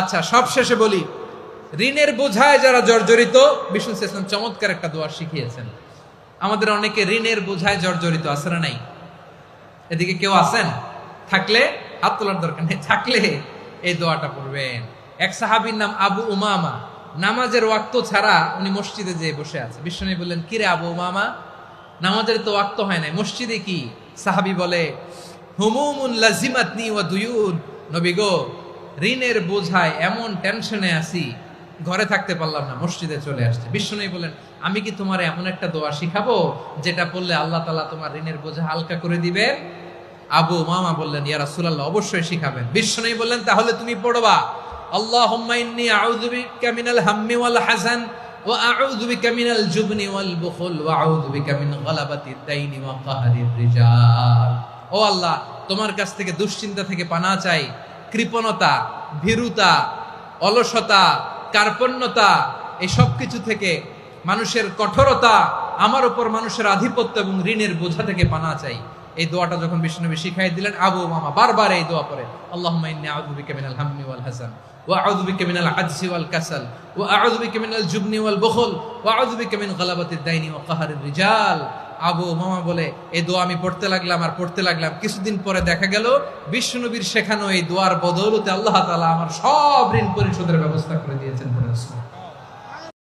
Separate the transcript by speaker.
Speaker 1: আচ্ছা, সব শেষে বলি, ঋণের বোঝায় যারা জর্জরিত, বিষ্ণু ইসলাম চমৎকার একটা দোয়া শিখিয়েছেন। আমাদের অনেকে ঋণের বোঝায় জর্জরিত, আছে না নাই? এদিকে কেউ আছেন? থাকলে হাত তোলার দরকার নেই, থাকলে এই দোয়াটা পড়বেন। এক সাহাবীর নাম আবু উমামা, নামাজের ওয়াক্ত ছাড়া উনি মসজিদে যেয়ে বসে আছে। বিশ্বনবী বললেন, কিরে আবু উমামা, নামাজের তো ওয়াক্ত হয় নাই, মসজিদে কি? সাহাবী বলে, হুমুমুন লাজিমাতনি ওয়া দুয়ুন। নবী গো, ঋণের বোঝায় এমন টেনশনে আছি, ঘরে থাকতে পারলাম না, মসজিদে চলে আসছে। বিশ্বনবী বলেন, আমি কি তোমার এমন একটা দোয়া শিখাবো যেটা পড়লে আল্লাহ তাআলা তোমার ঋণের বোঝা হালকা করে দিবেন? আবু উমামা বললেন, ইয়া রাসূলুল্লাহ, অবশ্যই শিখাবেন। বিশ্বনবী বললেন, তাহলে তুমি পড়বা, আল্লাহুম্মা ইন্নী আউযু বিকা মিনাল হাম্মি ওয়াল হাযান ওয়া আউযু বিকা মিনাল জুবনি ওয়াল বুখল ওয়া আউযু বিকা মিন গালাবাতিদ দাইনি ওয়া কাহরির রিজাল। ও আল্লাহ, তোমার কাছ থেকে দুশ্চিন্তা থেকে পানা চাই, কৃপণতা, ভীরুতা, অলসতা, কার্পণ্যতা, এই সব কিছু থেকে, মানুষের কঠোরতা, আমার উপর মানুষের আধিপত্য এবং ঋণের বোঝা থেকে পানা চাই। এই দোয়াটা যখন বিষ্ণুনবী শিখাই দিলেন, আবু উমামা বারবার এই দোয়া পড়েন, আল্লাহুম্মা ইন্নী আউযু বিকা মিনাল হাম্মি ওয়াল হাযান ওয়া আউযু বিকা মিনাল আজজি ওয়াল কাসাল ওয়া আউযু বিকা মিনাল জুবনি ওয়াল বুখল ওয়া আউযু বিকা মিন গালাবাতিদ দাইনি ওয়া কাহরির রিজাল। আবু উমামা বলে, এই দোয়া আমি পড়তে লাগলাম। কিছুদিন পরে দেখা গেল বিষ্ণুনবীর শেখানো এই দোয়ার বদৌলতে আল্লাহ তাআলা আমার সব ঋণ পরিশোধের ব্যবস্থা করে দিয়েছেন।